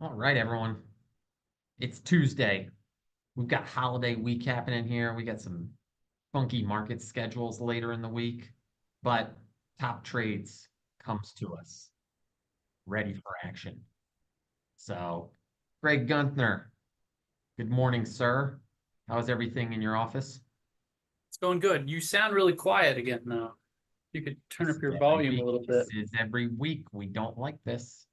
All right, everyone. It's Tuesday. We've got holiday week happening here. We got some funky market schedules later in the week, but Top Trades comes to us ready for action. So, Greg Guenthner, good morning, sir. How's everything in your office? It's going good. You sound really quiet again now. You could turn This up is your every volume a week. little This bit. is every week. We don't like this.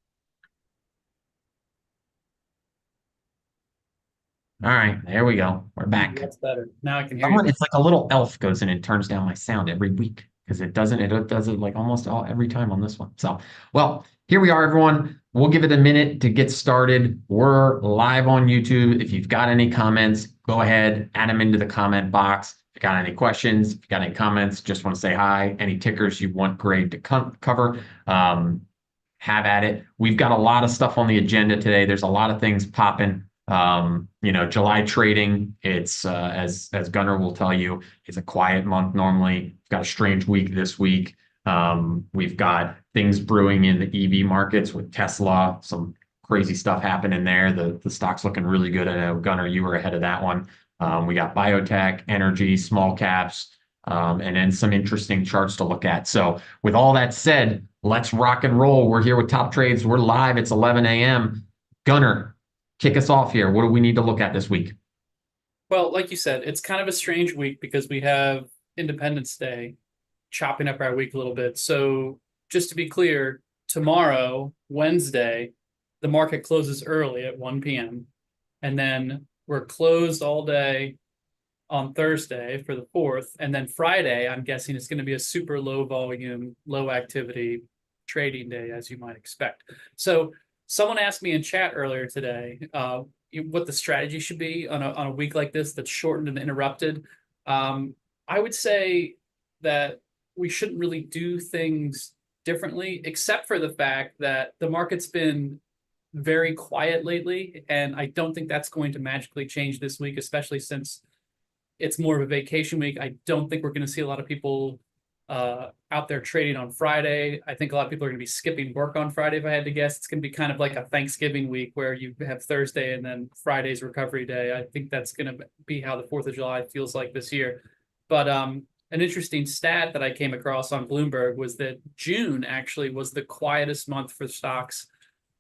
All right, there we go. We're back. That's better. Now I can hear you Someone, better. it's like a little elf goes in and turns down my sound every week because it does it like almost every time on this one. So, well, here we are, everyone. We'll give it a minute to get started. We're live on YouTube. If you've got any comments, go ahead, add them into the comment box. If you got any questions, if you got any comments, just want to say hi, any tickers you want Greg to cover, have at it. We've got a lot of stuff on the agenda today. There's a lot of things popping. July trading, it's as Gunnar will tell you, it's a quiet month normally. We've got a strange week this week. We've got things brewing in the EV markets with Tesla, some crazy stuff happening there. The stock's looking really good. I know, Gunnar, you were ahead of that one. We got biotech, energy, small caps, and then some interesting charts to look at. So with all that said, let's rock and roll. We're here with Top Trades. We're live. It's 11 a.m. Gunnar, kick us off here. What do we need to look at this week? Well, like you said, it's kind of a strange week because we have Independence Day chopping up our week a little bit. So just to be clear, tomorrow, Wednesday, the market closes early at 1 p.m. And then we're closed all day on Thursday for the 4th. And then Friday, I'm guessing it's going to be a super low volume, low activity trading day, as you might expect. So someone asked me in chat earlier today what the strategy should be on a week like this that's shortened and interrupted. I would say that we shouldn't really do things differently, except for the fact that the market's been very quiet lately, and I don't think that's going to magically change this week, especially since it's more of a vacation week. I don't think we're going to see a lot of people out there trading on Friday. I think a lot of people are going to be skipping work on Friday. If I had to guess, it's going to be kind of like a Thanksgiving week where you have Thursday and then Friday's recovery day. I think that's going to be how the 4th of July feels like this year. But an interesting stat that I came across on Bloomberg was that June actually was the quietest month for stocks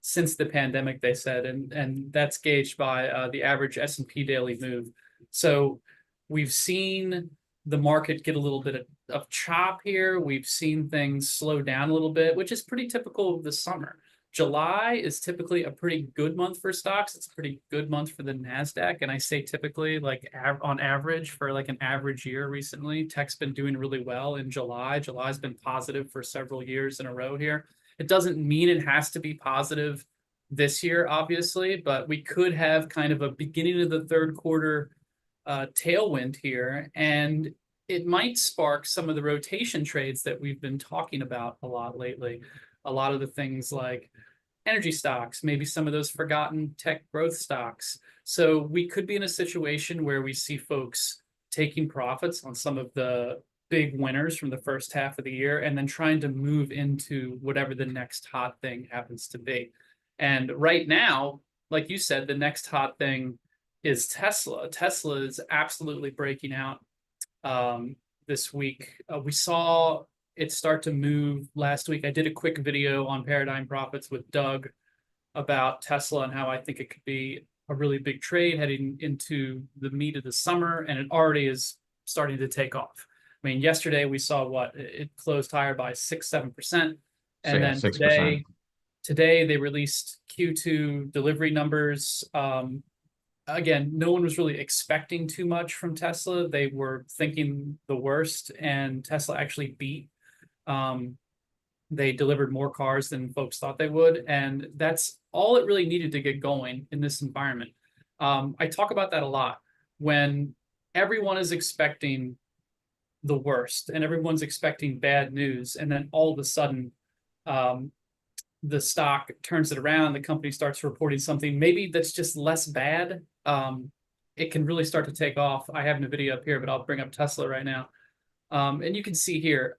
since the pandemic, they said, and that's gauged by the average S&P daily move. So we've seen the market get a little bit of chop here. We've seen things slow down a little bit, which is pretty typical of the summer. July is typically a pretty good month for stocks. It's a pretty good month for the NASDAQ. And I say typically, like on average, for like an average year recently, tech's been doing really well in July. July's been positive for several years in a row here. It doesn't mean it has to be positive this year, obviously, but we could have kind of a beginning of the third quarter tailwind here, and it might spark some of the rotation trades that we've been talking about a lot lately. A lot of the things like energy stocks, maybe some of those forgotten tech growth stocks. So we could be in a situation where we see folks taking profits on some of the big winners from the first half of the year and then trying to move into whatever the next hot thing happens to be. And right now, like you said, the next hot thing is Tesla. Tesla is absolutely breaking out this week. We saw it start to move last week. I did a quick video on Paradigm Profits with Doug about Tesla and how I think it could be a really big trade heading into the meat of the summer, and it already is starting to take off. I mean, yesterday we saw it closed higher by 6-7%, So and yeah, then 6%. today they released Q2 delivery numbers. Again, no one was really expecting too much from Tesla. They were thinking the worst, and Tesla actually beat. They delivered more cars than folks thought they would, and that's all it really needed to get going in this environment. I talk about that a lot. When everyone is expecting the worst and everyone's expecting bad news, and then all of a sudden the stock turns it around, the company starts reporting something maybe that's just less bad, it can really start to take off. I have a video up here, but I'll bring up Tesla right now. And you can see here,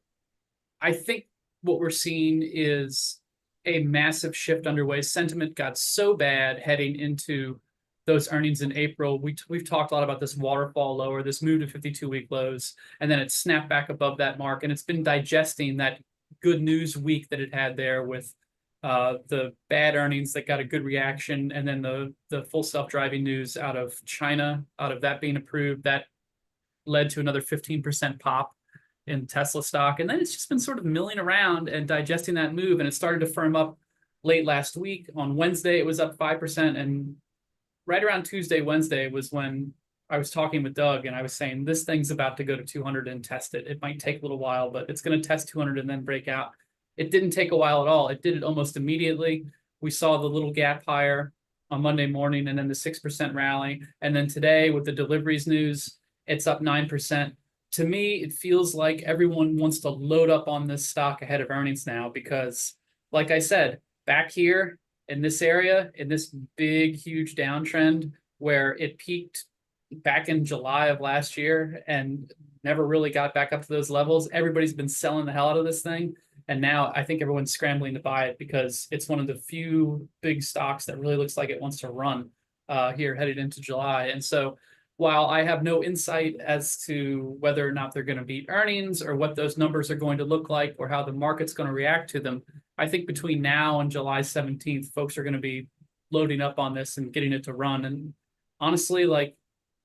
I think what we're seeing is a massive shift underway. Sentiment got so bad heading into those earnings in April. We've talked a lot about this waterfall lower, this move to 52-week lows, and then it snapped back above that mark, and it's been digesting that good news week that it had there with the bad earnings that got a good reaction, and then the full self-driving news out of China, out of that being approved, that led to another 15% pop in Tesla stock. And then it's just been sort of milling around and digesting that move. And it started to firm up late last week. On Wednesday, it was up 5%. And right around Tuesday, Wednesday was when I was talking with Doug and I was saying, this thing's about to go to 200 and test it. It might take a little while, but it's going to test 200 and then break out. It didn't take a while at all. It did it almost immediately. We saw the little gap higher on Monday morning and then the 6% rally. And then today with the deliveries news, it's up 9%. To me, it feels like everyone wants to load up on this stock ahead of earnings now because, like I said, back here in this area, in this big, huge downtrend where it peaked back in July of last year and never really got back up to those levels, everybody's been selling the hell out of this thing. And now I think everyone's scrambling to buy it because it's one of the few big stocks that really looks like it wants to run here headed into July. And so while I have no insight as to whether or not they're going to beat earnings or what those numbers are going to look like or how the market's going to react to them, I think between now and July 17th, folks are going to be loading up on this and getting it to run. And honestly, like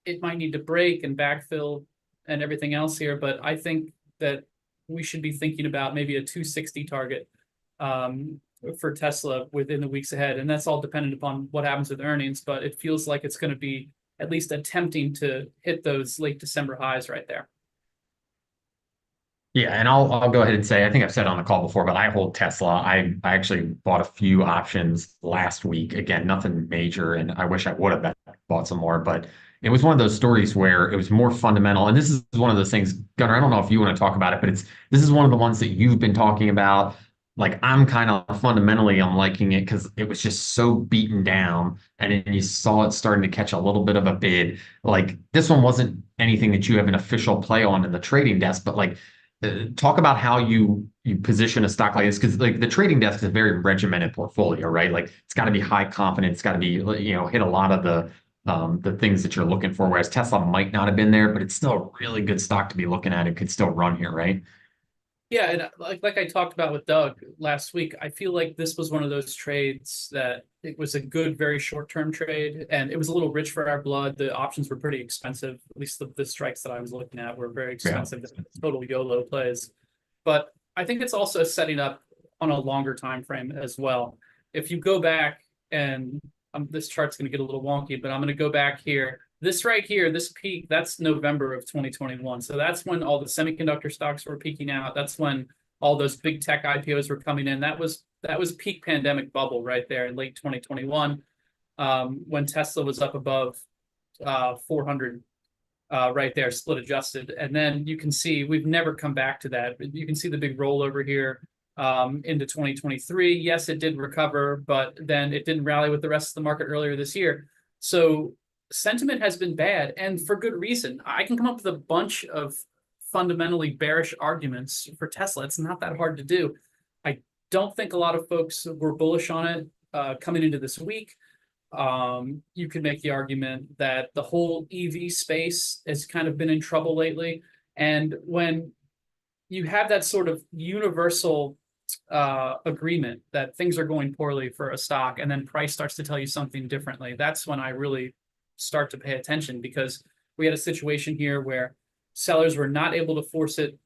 it might need to break and backfill and everything else here, but I think that we should be thinking about maybe a 260 target for Tesla within the weeks ahead. And that's all dependent upon what happens with earnings, but it feels like it's going to be at least attempting to hit those late December highs right there. Yeah, and I'll go ahead and say, I think I've said on the call before, but I hold Tesla. I actually bought a few options last week. Again, nothing major, and I wish I would have bought some more, but it was one of those stories where it was more fundamental. And this is one of those things, Gunnar, I don't know if you want to talk about it, but this is one of the ones that you've been talking about. Like I'm kind of fundamentally, I'm liking it because it was just so beaten down, and then you saw it starting to catch a little bit of a bid. Like this one wasn't anything that you have an official play on in the trading desk, but like talk about how you position a stock like this because like the trading desk is a very regimented portfolio, right? Like it's got to be high confidence, it's got to be hit a lot of the things that you're looking for. Whereas Tesla might not have been there, but it's still a really good stock to be looking at. It could still run here, right? Yeah, and like I talked about with Doug last week, I feel like this was one of those trades that it was a good, very short-term trade, and it was a little rich for our blood. The options were pretty expensive. At least the strikes that I was looking at were very expensive. Yeah. Total YOLO plays. But I think it's also setting up on a longer time frame as well. If you go back, and this chart's going to get a little wonky, but I'm going to go back here. This right here, this peak, that's November of 2021. So that's when all the semiconductor stocks were peaking out. That's when all those big tech IPOs were coming in. That was peak pandemic bubble right there in late 2021, when Tesla was up above 400 right there, split adjusted. And then you can see we've never come back to that. You can see the big rollover here into 2023. Yes, it did recover, but then it didn't rally with the rest of the market earlier this year. So sentiment has been bad, and for good reason. I can come up with a bunch of fundamentally bearish arguments for Tesla. It's not that hard to do. I don't think a lot of folks were bullish on it coming into this week. You could make the argument that the whole EV space has kind of been in trouble lately. And when you have that sort of universal agreement that things are going poorly for a stock, and then price starts to tell you something differently, that's when I really start to pay attention, because we had a situation here where sellers were not able to force it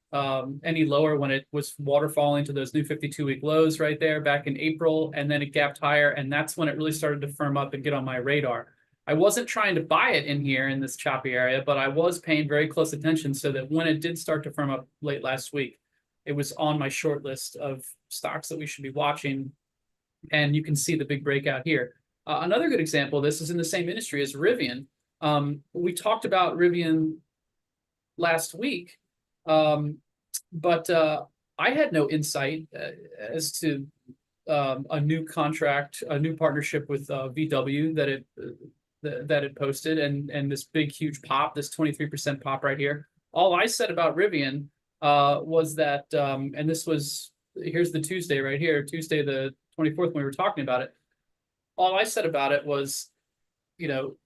any lower when it was waterfalling to those new 52-week lows right there back in April, and then it gapped higher, and that's when it really started to firm up and get on my radar. I wasn't trying to buy it in here in this choppy area, but I was paying very close attention so that when it did start to firm up late last week, it was on my short list of stocks that we should be watching, and you can see the big breakout here. Another good example of this is in the same industry as Rivian. We talked about Rivian last week, but I had no insight as to a new contract, a new partnership with VW that it posted, and this big, huge pop, this 23% pop right here. All I said about Rivian was that, and this was here's the Tuesday right here, Tuesday the 24th, when we were talking about it. All I said about it was,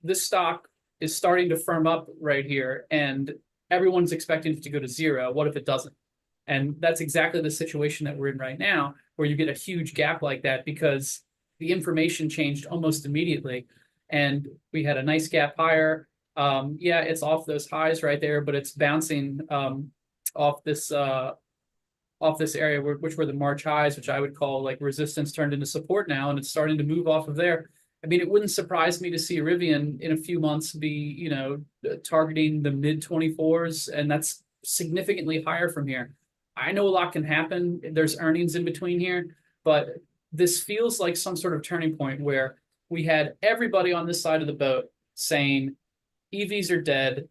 this stock is starting to firm up right here, and everyone's expecting it to go to zero. What if it doesn't? And that's exactly the situation that we're in right now, where you get a huge gap like that because the information changed almost immediately. And we had a nice gap higher. Yeah, it's off those highs right there, but it's bouncing off this area, which were the March highs, which I would call like resistance turned into support now, and it's starting to move off of there. I mean, it wouldn't surprise me to see Rivian in a few months be, targeting the mid 24s, and that's significantly higher from here. I know a lot can happen. There's earnings in between here, but this feels like some sort of turning point where we had everybody on this side of the boat saying EVs are dead.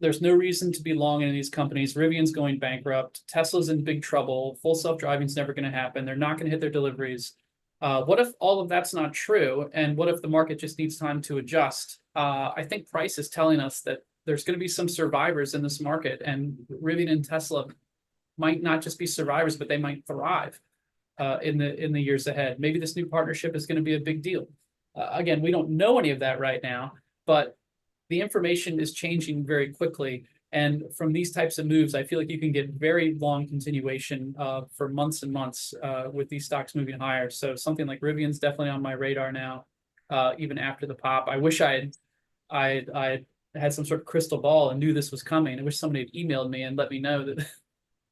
There's no reason to be long in these companies. Rivian's going bankrupt. Tesla's in big trouble. Full self-driving is never going to happen. They're not going to hit their deliveries. What if all of that's not true? And what if the market just needs time to adjust? I think price is telling us that there's going to be some survivors in this market, and Rivian and Tesla might not just be survivors, but they might thrive in the years ahead. Maybe this new partnership is going to be a big deal. Again, we don't know any of that right now, but the information is changing very quickly. And from these types of moves, I feel like you can get very long continuation for months and months with these stocks moving higher. So something like Rivian's definitely on my radar now, even after the pop. I wish I had some sort of crystal ball and knew this was coming. I wish somebody had emailed me and let me know that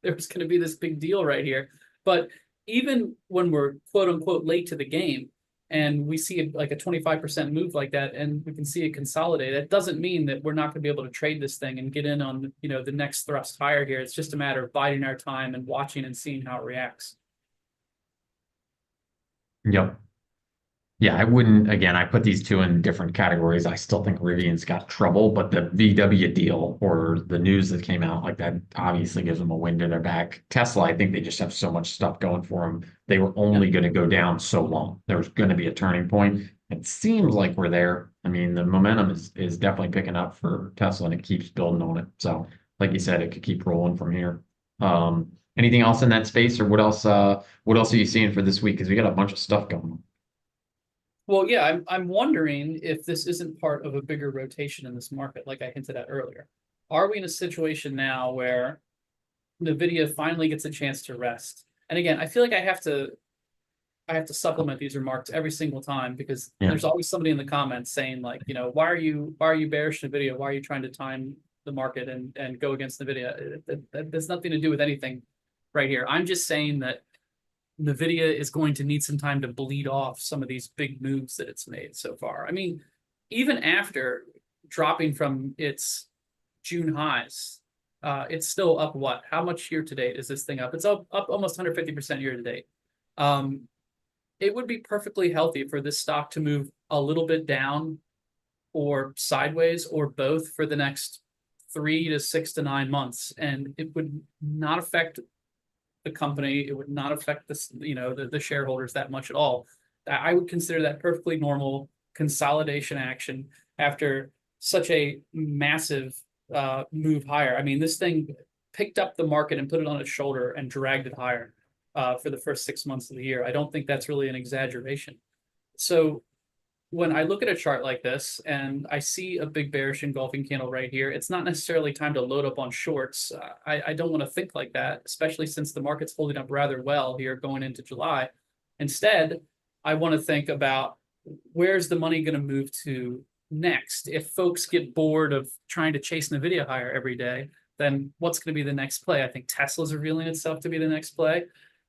there was going to be this big deal right here. But even when we're quote unquote late to the game, and we see like a 25% move like that, and we can see it consolidate, that doesn't mean that we're not going to be able to trade this thing and get in on, the next thrust higher here. It's just a matter of biding our time and watching and seeing how it reacts. Yep. Yeah, I wouldn't, again, I put these two in different categories. I still think Rivian's got trouble, but the VW deal or the news that came out like that obviously gives them a wind in their back. Tesla, I think they just have so much stuff going for them. They were only going to go down so long. There's going to be a turning point. It seems like we're there. I mean, the momentum is definitely picking up for Tesla, and it keeps building on it. So, like you said, it could keep rolling from here. Anything else in that space, or what else are you seeing for this week? Because we got a bunch of stuff going on. Well, yeah, I'm wondering if this isn't part of a bigger rotation in this market, like I hinted at earlier. Are we in a situation now where NVIDIA finally gets a chance to rest? And again, I feel like I have to supplement these remarks every single time, because there's always somebody in the comments saying like, why are you bearish NVIDIA? Why are you trying to time the market and go against NVIDIA? That has nothing to do with anything right here. I'm just saying that NVIDIA is going to need some time to bleed off some of these big moves that it's made so far. I mean, even after dropping from its June highs, it's still up what? How much year to date is this thing up? It's up almost 150% year to date. It would be perfectly healthy for this stock to move a little bit down or sideways or both for the next 3 to 6 to 9 months, and it would not affect the company. It would not affect the shareholders that much at all. I would consider that perfectly normal consolidation action after such a massive move higher. I mean, this thing picked up the market and put it on its shoulder and dragged it higher for the first 6 months of the year. I don't think that's really an exaggeration. So when I look at a chart like this and I see a big bearish engulfing candle right here, it's not necessarily time to load up on shorts. I don't want to think like that, especially since the market's holding up rather well here going into July. Instead, I want to think about where's the money going to move to next. If folks get bored of trying to chase NVIDIA higher every day, then what's going to be the next play? I think Tesla's revealing itself to be the next play.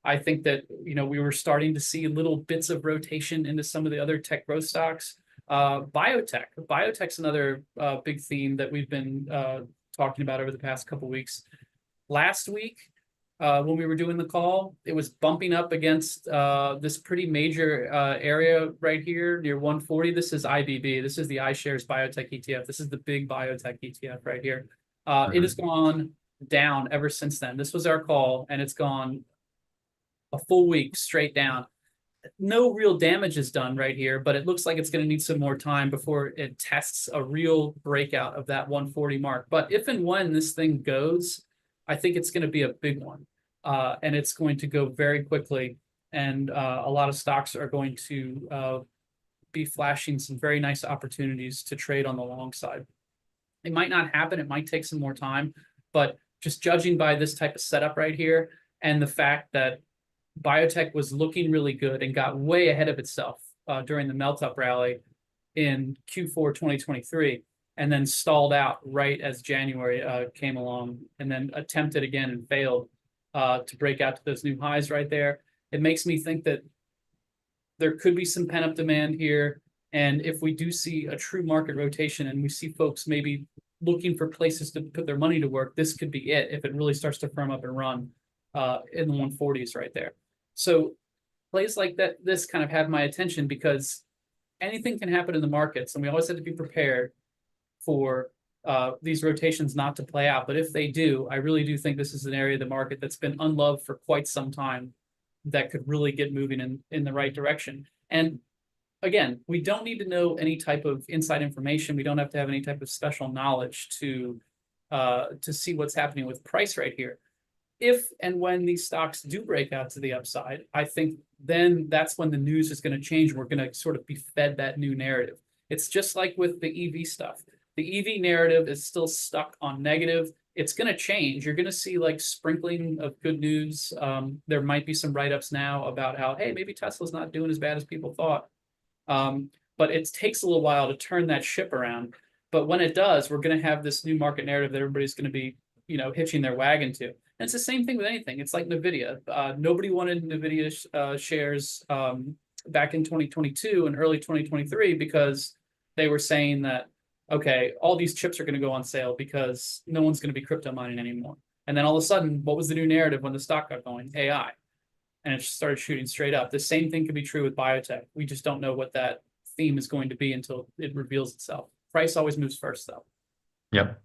I think that, we were starting to see little bits of rotation into some of the other tech growth stocks. Biotech's another big theme that we've been talking about over the past couple of weeks. Last week, when we were doing the call, it was bumping up against this pretty major area right here near 140. This is IBB. This is the iShares Biotech ETF. This is the big biotech ETF right here. It has gone down ever since then. This was our call, and it's gone a full week straight down. No real damage is done right here, but it looks like it's going to need some more time before it tests a real breakout of that 140 mark. But if and when this thing goes, I think it's going to be a big one. and it's going to go very quickly. And a lot of stocks are going to be flashing some very nice opportunities to trade on the long side. It might not happen. It might take some more time, but just judging by this type of setup right here and the fact that Biotech was looking really good and got way ahead of itself during the melt-up rally in Q4 2023, and then stalled out right as January came along, and then attempted again and failed to break out to those new highs right there. It makes me think that there could be some pent-up demand here. And if we do see a true market rotation and we see folks maybe looking for places to put their money to work, this could be it if it really starts to firm up and run in the 140s right there. So plays like that, this kind of have my attention because anything can happen in the markets, and we always have to be prepared for these rotations not to play out. But if they do, I really do think this is an area of the market that's been unloved for quite some time that could really get moving in the right direction. And again, we don't need to know any type of inside information. We don't have to have any type of special knowledge to see what's happening with price right here. If and when these stocks do break out to the upside, I think then that's when the news is going to change. We're going to sort of be fed that new narrative. It's just like with the EV stuff. The EV narrative is still stuck on negative. It's going to change. You're going to see like sprinkling of good news. There might be some write-ups now about how, hey, maybe Tesla's not doing as bad as people thought. But it takes a little while to turn that ship around. But when it does, we're going to have this new market narrative that everybody's going to be, hitching their wagon to. And it's the same thing with anything. It's like NVIDIA. Nobody wanted NVIDIA shares back in 2022 and early 2023 because they were saying that, okay, all these chips are going to go on sale because no one's going to be crypto mining anymore. And then all of a sudden, what was the new narrative when the stock got going? AI. And it started shooting straight up. The same thing could be true with biotech. We just don't know what that theme is going to be until it reveals itself. Price always moves first, though. Yep.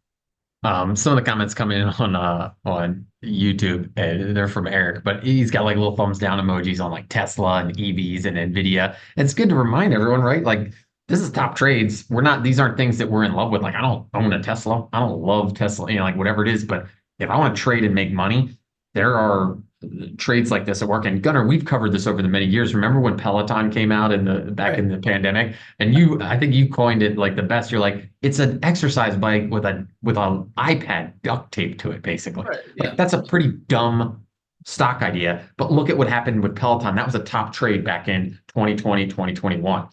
Some of the comments come in on YouTube, and they're from Eric, but he's got like little thumbs down emojis on like Tesla and EVs and Nvidia. It's good to remind everyone, right? Like this is top trades. These aren't things that we're in love with. Like I don't own a Tesla. I don't love Tesla, like whatever it is. But if I want to trade and make money, there are trades like this at work. And Gunnar, we've covered this over the many years. Remember when Peloton came out back in the pandemic? And I think you coined it like the best. You're like, it's an exercise bike with an iPad duct tape to it, basically. Right, yeah. Like that's a pretty dumb stock idea. But look at what happened with Peloton. That was a top trade back in 2020, 2021.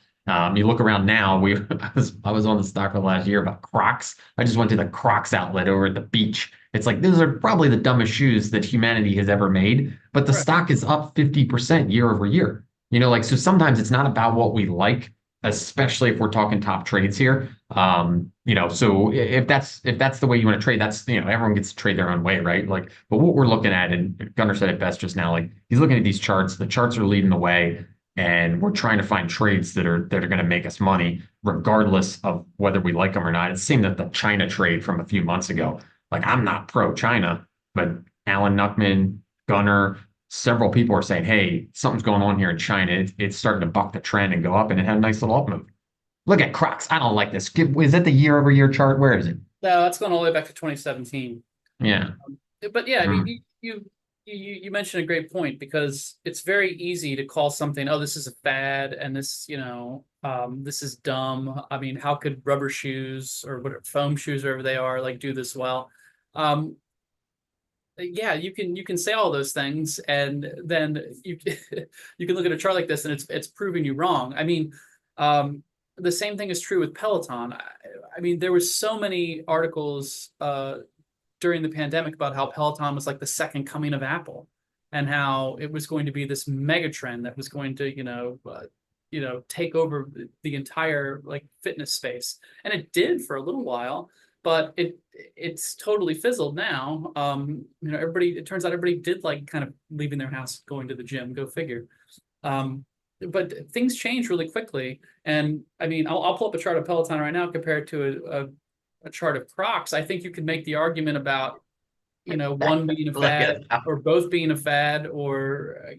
You look around now, I was on the stock for the last year about Crocs. I just went to the Crocs outlet over at the beach. It's like, those are probably the dumbest shoes that humanity has ever made, but the stock is up 50% year over year. So sometimes it's not about what we like, especially if we're talking top trades here. So if that's the way you want to trade, that's, everyone gets to trade their own way, right? Like, but what we're looking at, and Gunnar said it best just now, like he's looking at these charts, the charts are leading the way. And we're trying to find trades that are going to make us money, regardless of whether we like them or not. It seemed that the China trade from a few months ago, like I'm not pro China, but Alan Nuckman, Gunnar, several people are saying, hey, something's going on here in China. It's starting to buck the trend and go up, and it had a nice little up move. Look at Crocs. I don't like this. Is that the year over year chart? Where is it? No, that's going all the way back to 2017. Yeah. But yeah, I mean, you mentioned a great point because it's very easy to call something, oh, this is a fad and this, this is dumb. I mean, how could rubber shoes or whatever foam shoes, wherever they are, like do this well? Yeah, you can say all those things, and then you can look at a chart like this, and it's proving you wrong. I mean, the same thing is true with Peloton. I mean, there were so many articles during the pandemic about how Peloton was like the second coming of Apple, and how it was going to be this mega trend that was going to, take over the entire like fitness space, and it did for a little while, but it's totally fizzled now. It turns out everybody did like kind of leaving their house, going to the gym, go figure. But things change really quickly, and I mean, I'll pull up a chart of Peloton right now compared to a chart of Crocs. I think you could make the argument about, one being a fad or both being a fad, or,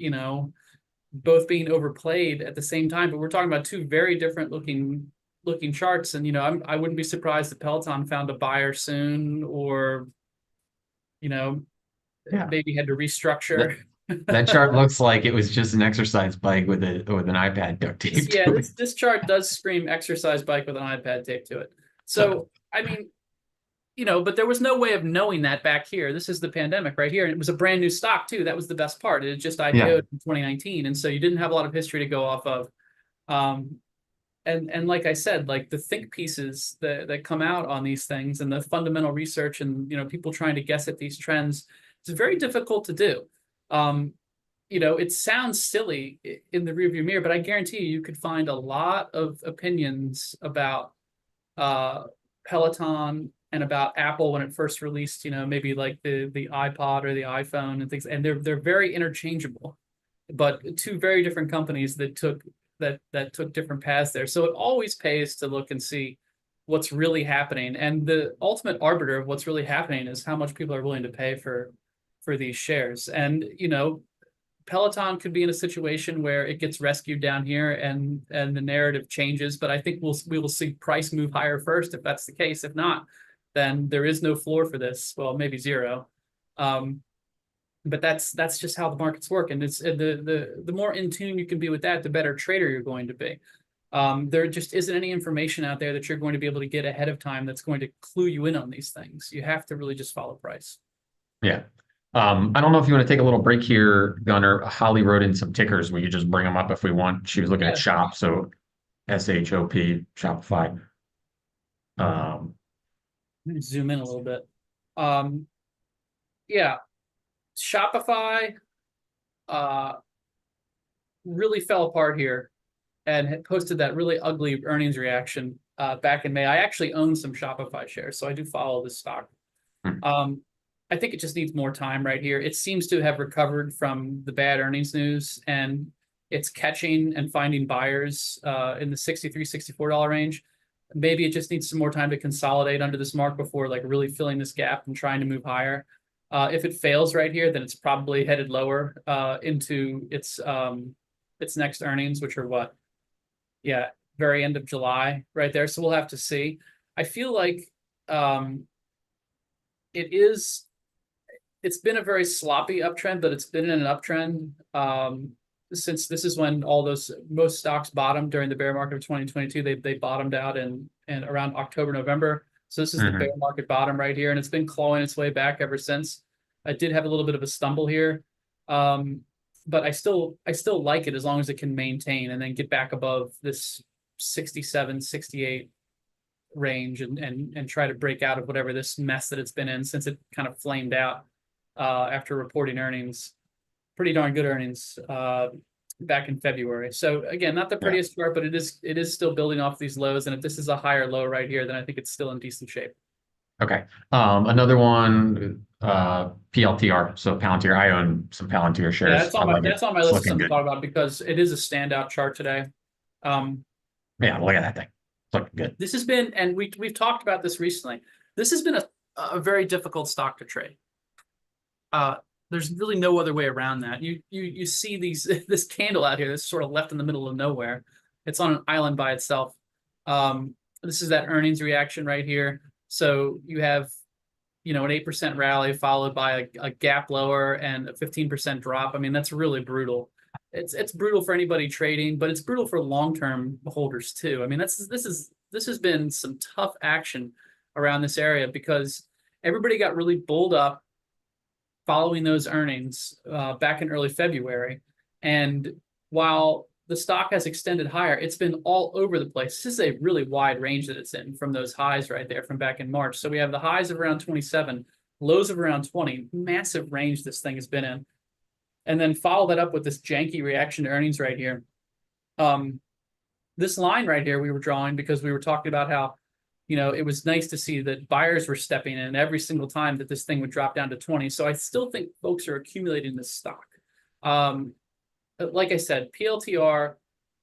both being overplayed at the same time. But we're talking about two very different looking charts. And, I wouldn't be surprised if Peloton found a buyer soon, or, Yeah. maybe had to restructure. That chart looks like it was just an exercise bike with an iPad duct taped Yeah, to it. this chart does scream exercise bike with an iPad taped to it. So So, I mean, but there was no way of knowing that back here. This is the pandemic right here. And it was a brand new stock too. That was the best part. It had just yeah, IPO'd in 2019. And so you didn't have a lot of history to go off of. Um, and like I said, like the think pieces that come out on these things and the fundamental research and, people trying to guess at these trends, it's very difficult to do. It sounds silly in the rearview mirror, but I guarantee you could find a lot of opinions about Peloton and about Apple when it first released, maybe like the iPod or the iPhone and things, and they're very interchangeable, but two very different companies that took different paths there. So it always pays to look and see what's really happening, and the ultimate arbiter of what's really happening is how much people are willing to pay for these shares. And Peloton could be in a situation where it gets rescued down here and the narrative changes, but I think we will see price move higher first if that's the case. If not, then there is no floor for this. Well, maybe zero. But that's just how the markets work, and it's the more in tune you can be with that, the better trader you're going to be. There just isn't any information out there that you're going to be able to get ahead of time that's going to clue you in on these things. You have to really just follow price. yeah. I don't know if you want to take a little break here, Gunnar. Holly wrote in some tickers. We could just bring them up if we want. She was looking at Shop, so SHOP, Shopify. Let me zoom in a little bit. Yeah, Shopify really fell apart here and had posted that really ugly earnings reaction back in May. I actually own some Shopify shares, so I do follow this stock. I think it just needs more time right here. It seems to have recovered from the bad earnings news, and it's catching and finding buyers in the $63, $64 range. Maybe it just needs some more time to consolidate under this mark before like really filling this gap and trying to move higher. If it fails right here, then it's probably headed lower into its next earnings, which are what? Yeah, very end of July right there. So we'll have to see. I feel like it's been a very sloppy uptrend, but it's been in an uptrend since this is when most stocks bottomed during the bear market of 2022. They bottomed out in around October, November. So this is the bear market bottom right here, and it's been clawing its way back ever since. I did have a little bit of a stumble here, but I still like it as long as it can maintain and then get back above this 67, 68 range and try to break out of whatever this mess that it's been in since it kind of flamed out after reporting earnings, pretty darn good earnings back in February. So again, not the prettiest chart, but it is still building off these lows. And if this is a higher low right here, then I think it's still in decent shape. Okay. Another one, PLTR. So Palantir. I own some Palantir shares. Yeah, that's on my list of something to talk about because it is a standout chart today. Yeah, look at that thing. It's looking good. This has been, and we've talked about this recently. This has been a very difficult stock to trade. There's really no other way around that. You see this candle out here that's sort of left in the middle of nowhere. It's on an island by itself. This is that earnings reaction right here. So you have, an 8% rally followed by a gap lower and a 15% drop. I mean, that's really brutal. It's brutal for anybody trading, but it's brutal for long-term holders too. I mean, this has been some tough action around this area because everybody got really bulled up following those earnings back in early February. And while the stock has extended higher, it's been all over the place. This is a really wide range that it's in from those highs right there from back in March. So we have the highs of around 27, lows of around 20, massive range this thing has been in. And then follow that up with this janky reaction to earnings right here. This line right here we were drawing because we were talking about how, it was nice to see that buyers were stepping in every single time that this thing would drop down to 20. So I still think folks are accumulating this stock. Like I said, PLTR,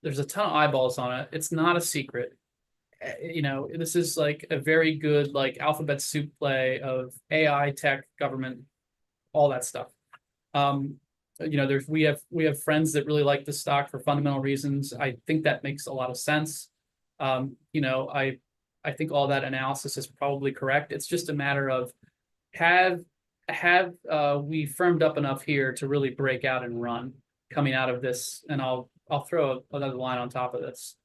there's a ton of eyeballs on it. It's not a secret. This is like a very good like alphabet soup play of AI, tech, government, all that stuff. We have friends that really like this stock for fundamental reasons. I think that makes a lot of sense. I think all that analysis is probably correct. It's just a matter of have have we firmed up enough here to really break out and run coming out of this? And I'll throw another line on top of this.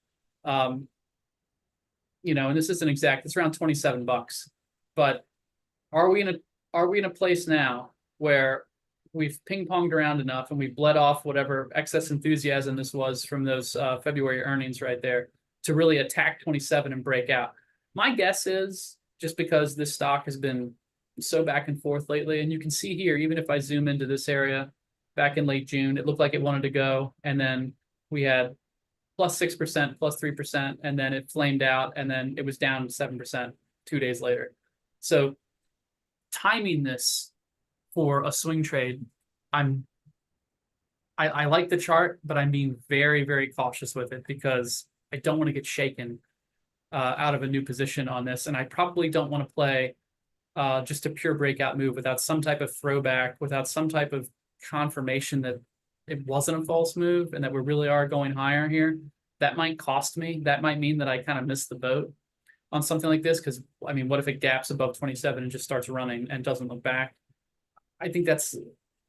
And this isn't exact, it's around $27, but are we in a place now where we've ping-ponged around enough and we've bled off whatever excess enthusiasm this was from those February earnings right there to really attack 27 and break out? My guess is, just because this stock has been so back and forth lately, and you can see here, even if I zoom into this area back in late June, it looked like it wanted to go, and then we had plus 6%, plus 3%, and then it flamed out, and then it was down 7% 2 days later. So timing this for a swing trade, I like the chart, but I'm being very, very cautious with it because I don't want to get shaken out of a new position on this, and I probably don't want to play just a pure breakout move without some type of throwback, without some type of confirmation that it wasn't a false move and that we really are going higher here. That might cost me. That might mean that I kind of missed the boat on something like this, because I mean, what if it gaps above 27 and just starts running and doesn't look back? I think that's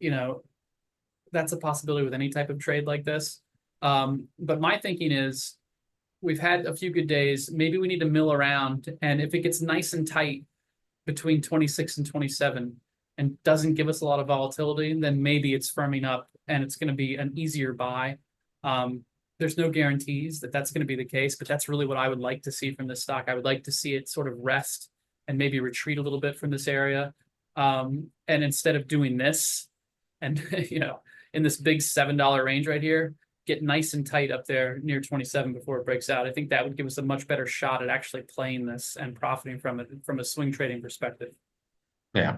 a possibility with any type of trade like this. But my thinking is, we've had a few good days. Maybe we need to mill around, and if it gets nice and tight between 26 and 27 and doesn't give us a lot of volatility, then maybe it's firming up and it's going to be an easier buy. There's no guarantees that that's going to be the case, but that's really what I would like to see from this stock. I would like to see it sort of rest and maybe retreat a little bit from this area. And instead of doing this and, in this big $7 range right here, get nice and tight up there near 27 before it breaks out. I think that would give us a much better shot at actually playing this and profiting from it from a swing trading perspective. Yeah.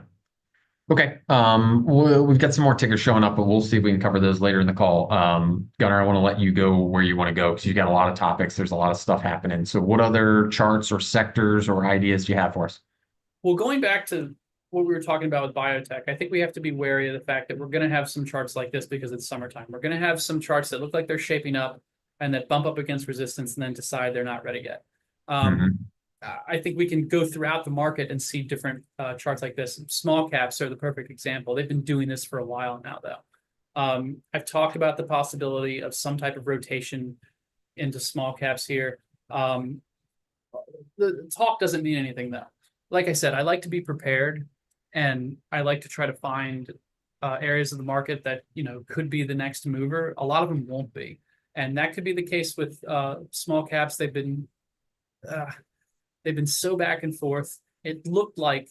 Okay. We've got some more tickers showing up, but we'll see if we can cover those later in the call. Gunnar, I want to let you go where you want to go because you got a lot of topics. There's a lot of stuff happening. So what other charts or sectors or ideas do you have for us? Well, going back to what we were talking about with biotech, I think we have to be wary of the fact that we're going to have some charts like this because it's summertime. We're going to have some charts that look like they're shaping up and that bump up against resistance and then decide they're not ready yet. I think we can go throughout the market and see different charts like this. Small caps are the perfect example. They've been doing this for a while now, though. I've talked about the possibility of some type of rotation into small caps here. The talk doesn't mean anything, though. Like I said, I like to be prepared, and I like to try to find areas of the market that could be the next mover. A lot of them won't be, and that could be the case with small caps. They've been so back and forth. It looked like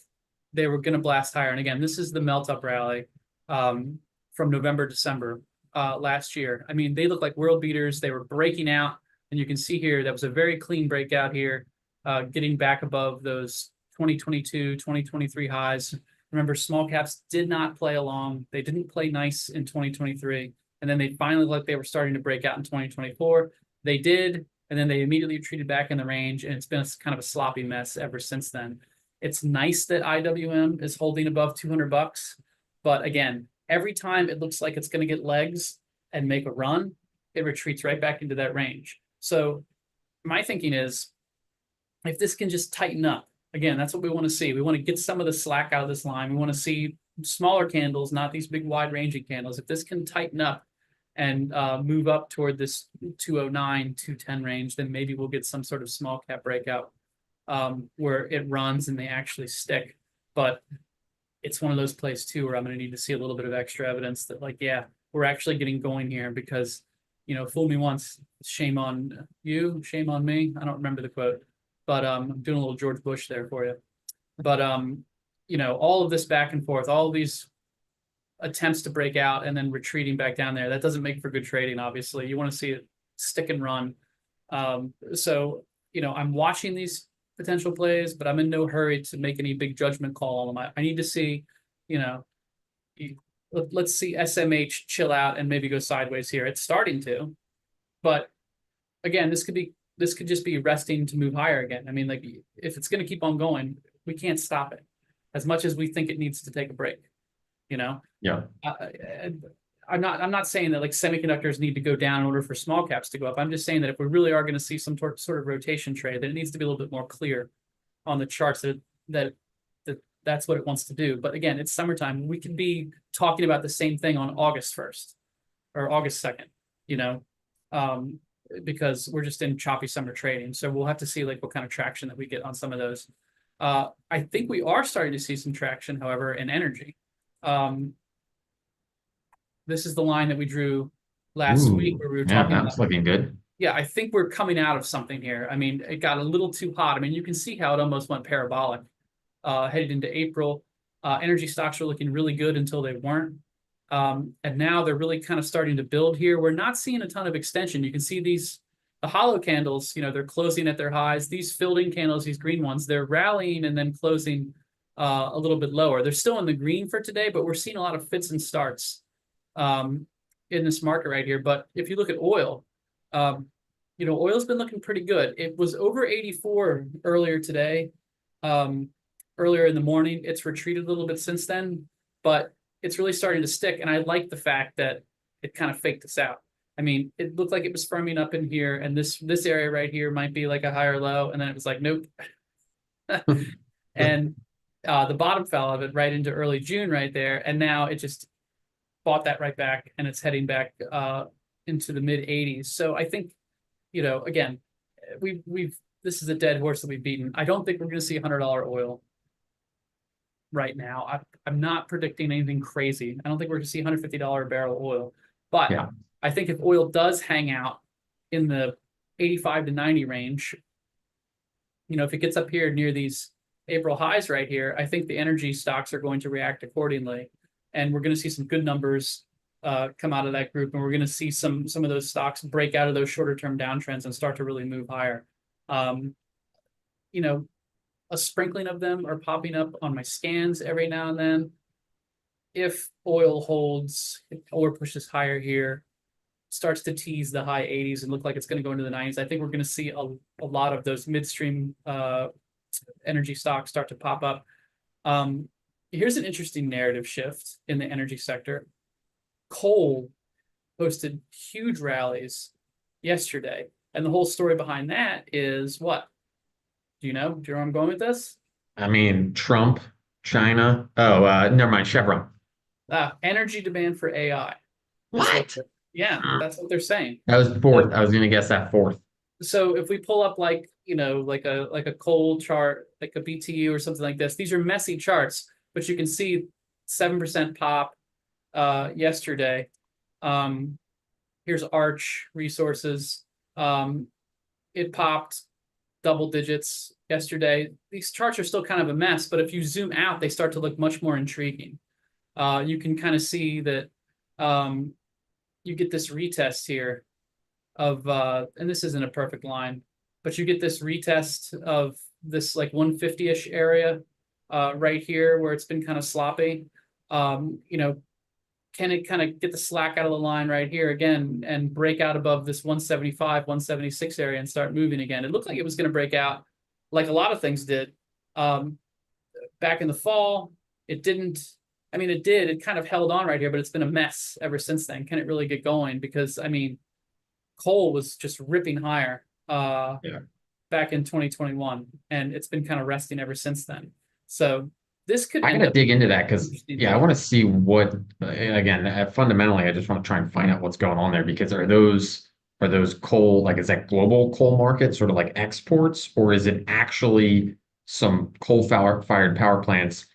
they were going to blast higher. And again, this is the melt up rally from November, December last year. I mean, they look like world beaters. They were breaking out, and you can see here that was a very clean breakout here, getting back above those 2022, 2023 highs. Remember, small caps did not play along. They didn't play nice in 2023. And then they finally looked like they were starting to break out in 2024. They did, and then they immediately retreated back in the range, and it's been kind of a sloppy mess ever since then. It's nice that IWM is holding above $200, but again, every time it looks like it's going to get legs and make a run, it retreats right back into that range. So my thinking is, if this can just tighten up, again, that's what we want to see. We want to get some of the slack out of this line. We want to see smaller candles, not these big wide-ranging candles. If this can tighten up and move up toward this 209, 210 range, then maybe we'll get some sort of small cap breakout where it runs and they actually stick. But it's one of those plays too where I'm going to need to see a little bit of extra evidence that, like, yeah, we're actually getting going here, because fool me once, shame on you, shame on me. I don't remember the quote, but I'm doing a little George Bush there for you. But all of this back and forth, all of these attempts to break out and then retreating back down there, that doesn't make for good trading. Obviously, you want to see it stick and run. So I'm watching these potential plays, but I'm in no hurry to make any big judgment call on them. I need to see, let's see SMH chill out and maybe go sideways here. It's starting to, but again, this could just be resting to move higher again. I mean, like, if it's going to keep on going, we can't stop it as much as we think it needs to take a break. Yeah. I'm not saying that like semiconductors need to go down in order for small caps to go up. I'm just saying that if we really are going to see some sort of rotation trade, then it needs to be a little bit more clear on the charts that that's what it wants to do. But again, it's summertime. We could be talking about the same thing on August 1st or August 2nd, you know, because we're just in choppy summer trading. So we'll have to see like what kind of traction that we get on some of those. I think we are starting to see some traction, however, in energy. This is the line that we drew last week where we were Yeah, talking that's about. looking good. Yeah, I think we're coming out of something here. I mean, it got a little too hot. I mean, you can see how it almost went parabolic headed into April. Energy stocks were looking really good until they weren't. And now they're really kind of starting to build here. We're not seeing a ton of extension. You can see the hollow candles, you know, they're closing at their highs. These filled-in candles, these green ones, they're rallying and then closing a little bit lower. They're still in the green for today, but we're seeing a lot of fits and starts in this market right here. But if you look at oil, you know, oil's been looking pretty good. It was over 84 earlier today, earlier in the morning. It's retreated a little bit since then, but it's really starting to stick. And I like the fact that it kind of faked us out. I mean, it looked like it was firming up in here, and this area right here might be like a higher low, and then it was like, nope. And the bottom fell of it right into early June right there, and now it just bought that right back, and it's heading back into the mid 80s. So I think, you know, again, this is a dead horse that we've beaten. I don't think we're going to see $100 oil right now. I'm not predicting anything crazy. I don't think we're going to see $150 a barrel oil, but Yeah. I think if oil does hang out in the 85 to 90 range, you know, if it gets up here near these April highs right here, I think the energy stocks are going to react accordingly, and we're going to see some good numbers come out of that group, and we're going to see some of those stocks break out of those shorter term downtrends and start to really move higher. You know, a sprinkling of them are popping up on my scans every now and then. If oil holds or pushes higher here, starts to tease the high 80s and look like it's going to go into the 90s, I think we're going to see a lot of those midstream energy stocks start to pop up. Here's an interesting narrative shift in the energy sector. Coal posted huge rallies yesterday, and the whole story behind that is what? Do you know where I'm going with this? I mean, Trump, China. Oh, never mind, Chevron. Energy demand for AI. What? Yeah, that's what they're saying. That was fourth. So, I was going to guess that fourth. so if we pull up like, you know, like a coal chart, like a BTU or something like this, these are messy charts, but you can see 7% pop yesterday. Here's Arch Resources. It popped double digits yesterday. These charts are still kind of a mess, but if you zoom out, they start to look much more intriguing. You can kind of see that you get this retest here of, and this isn't a perfect line, but you get this retest of this like 150-ish area right here where it's been kind of sloppy. You know, can it kind of get the slack out of the line right here again and break out above this 175, 176 area and start moving again? It looked like it was going to break out like a lot of things did back in the fall. It didn't. I mean, it did. It kind of held on right here, but it's been a mess ever since then. Can it really get going? Because, I mean, coal was just ripping higher back in 2021, and it's been kind of resting ever since then. So this could I got to dig into that because, I want to see what, again, fundamentally, I just want to try and find out what's going on there, because are those coal, like, is that global coal market sort of like exports, or is it actually some coal-fired power plants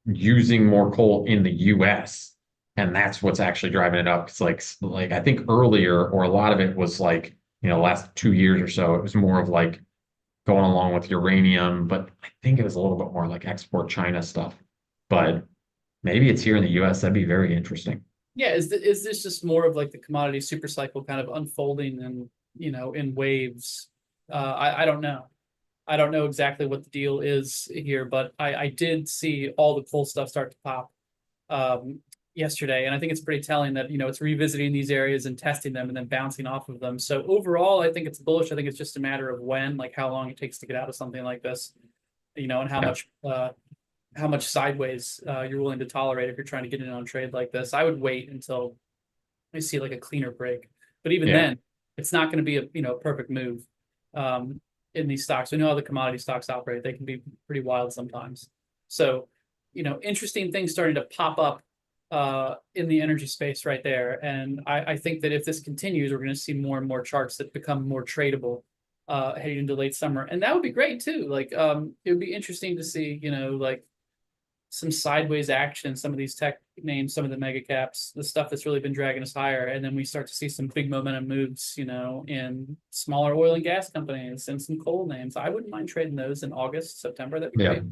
using more coal in the US, and that's what's actually driving it up? It's like I think earlier, or a lot of it was like, you know, last 2 years or so, it was more of like going along with uranium, but I think it was a little bit more like export China stuff. But maybe it's here in the US. That'd be very interesting. Yeah, is this just more of like the commodity super cycle kind of unfolding and, you know, in waves? I don't know. I don't know exactly what the deal is here, but I did see all the cool stuff start to pop yesterday. And I think it's pretty telling that, you know, it's revisiting these areas and testing them and then bouncing off of them. So overall, I think it's bullish. I think it's just a matter of when, like how long it takes to get out of something like this, you know, and how much sideways you're willing to tolerate if you're trying to get in on a trade like this. I would wait until I see like a cleaner break. But even then, it's not going to be a, you know, perfect move. In these stocks, we know how the commodity stocks operate. They can be pretty wild sometimes. So interesting things starting to pop up in the energy space right there. And I think that if this continues, we're going to see more and more charts that become more tradable heading into late summer. And that would be great too. Like it would be interesting to see, like some sideways action in some of these tech names, some of the mega caps, the stuff that's really been dragging us higher. And then we start to see some big momentum moves, in smaller oil and gas companies and some coal names. I wouldn't mind trading those in August, September. That'd be Yeah. great.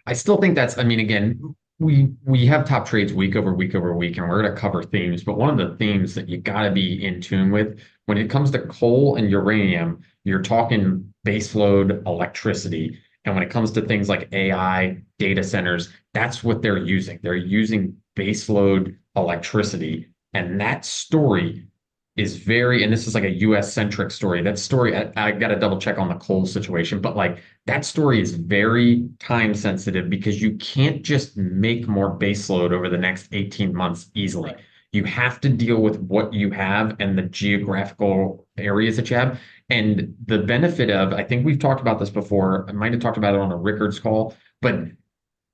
I still think that's, I mean, again, we have top trades week over week over week, and we're going to cover themes. But one of the themes that you got to be in tune with when it comes to coal and uranium, you're talking baseload electricity. And when it comes to things like AI, data centers, that's what they're using. They're using baseload electricity. And that story is very, and this is like a US centric story. That story, I got to double check on the coal situation, but like that story is very time sensitive because you can't just make more baseload over the next 18 months easily. Right. You have to deal with what you have and the geographical areas that you have. And the benefit of, I think we've talked about this before, I might have talked about it on a Rickards call, but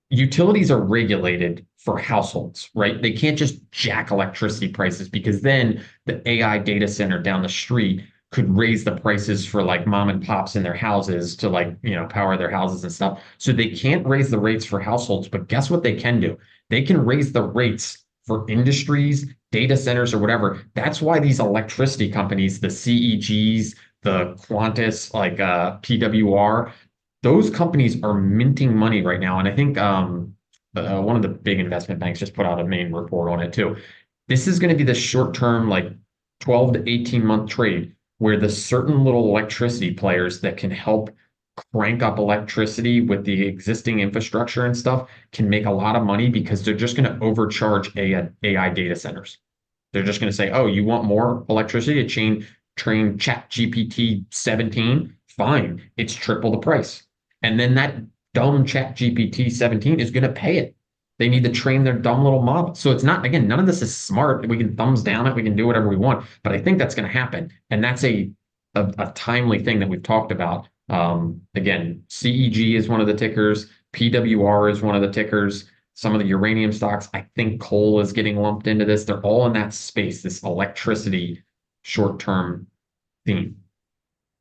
utilities are regulated for households, right? They can't just jack electricity prices because then the AI data center down the street could raise the prices for like mom and pops in their houses to like, power their houses and stuff. So they can't raise the rates for households, but guess what they can do? They can raise the rates for industries, data centers, or whatever. That's why these electricity companies, the CEGs, the Qantas, like PWR, those companies are minting money right now. And I think one of the big investment banks just put out a main report on it too. This is going to be the short term, like 12 to 18-month trade where the certain little electricity players that can help crank up electricity with the existing infrastructure and stuff can make a lot of money because they're just going to overcharge AI data centers. They're just going to say, oh, you want more electricity to train Chat GPT 17? Fine, it's triple the price. And then that dumb Chat GPT 17 is going to pay it. They need to train their dumb little model. So it's not, again, none of this is smart. We can thumbs down it. We can do whatever we want. But I think that's going to happen. And that's a timely thing that we've talked about. Again, CEG is one of the tickers. PWR is one of the tickers. Some of the uranium stocks, I think coal is getting lumped into this. They're all in that space, this electricity short-term theme.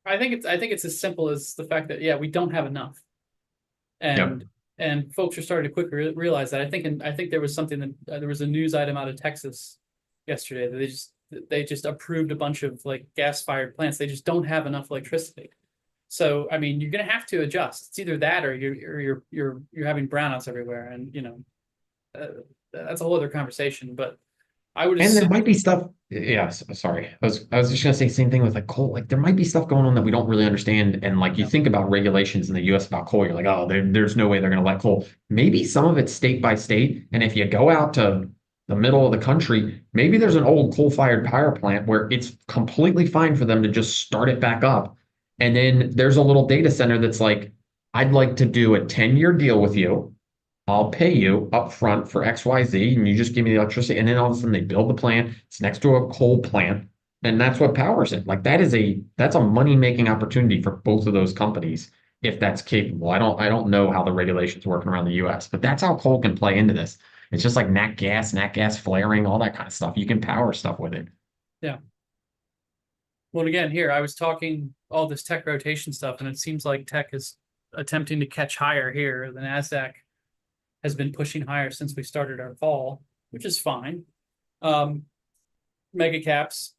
I think it's as simple as the fact that we don't have enough. Yep. And folks are starting to quickly realize that. I think there was something that there was a news item out of Texas yesterday that they just approved a bunch of like gas-fired plants. They just don't have enough electricity. So I mean, you're going to have to adjust. It's either that or you're having brownouts everywhere, and that's a whole other conversation. But I would And there assume, might be stuff. Yeah, sorry. I was just gonna say same thing with like coal. Like there might be stuff going on that we don't really understand. And like you think about regulations in the US about coal, you're like, oh, there's no way they're gonna let coal. Maybe some of it's state by state. And if you go out to the middle of the country, maybe there's an old coal-fired power plant where it's completely fine for them to just start it back up. And then there's a little data center that's like, I'd like to do a 10-year deal with you. I'll pay you up front for XYZ, and you just give me the electricity. And then all of a sudden they build the plant. It's next to a coal plant, and that's what powers it. Like that's a money-making opportunity for both of those companies if that's capable. I don't know how the regulations working around the US, but that's how coal can play into this. It's just like nat gas flaring, all that kind of stuff. You can power stuff with it. yeah. Well, again, here I was talking all this tech rotation stuff, and it seems like tech is attempting to catch higher here. The Nasdaq has been pushing higher since we started our call, which is fine. Mega caps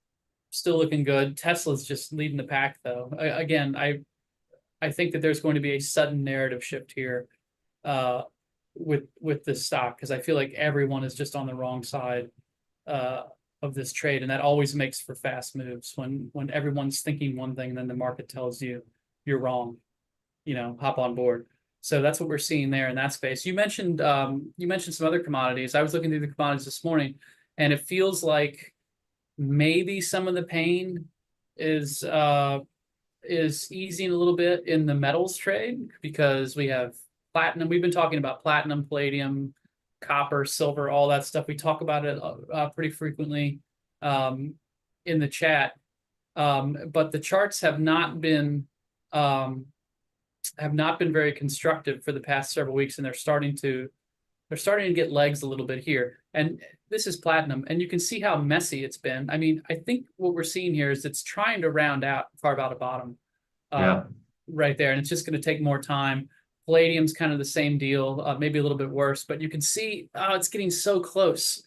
still looking good. Tesla's just leading the pack, though. Again, I think that there's going to be a sudden narrative shift here with this stock because I feel like everyone is just on the wrong side of this trade, and that always makes for fast moves when everyone's thinking one thing and then the market tells you you're wrong. Hop on board. So that's what we're seeing there in that space. You mentioned some other commodities. I was looking through the commodities this morning, and it feels like maybe some of the pain is easing a little bit in the metals trade because we have platinum. We've been talking about platinum, palladium, copper, silver, all that stuff. We talk about it pretty frequently in the chat, but the charts have not been very constructive for the past several weeks, and they're starting to They're starting to get legs a little bit here. And this is platinum, and you can see how messy it's been. I mean, I think what we're seeing here is it's trying to round out, carve out a bottom uh, Yeah. right there, and it's just going to take more time. Palladium's kind of the same deal, maybe a little bit worse, but you can see it's getting so close.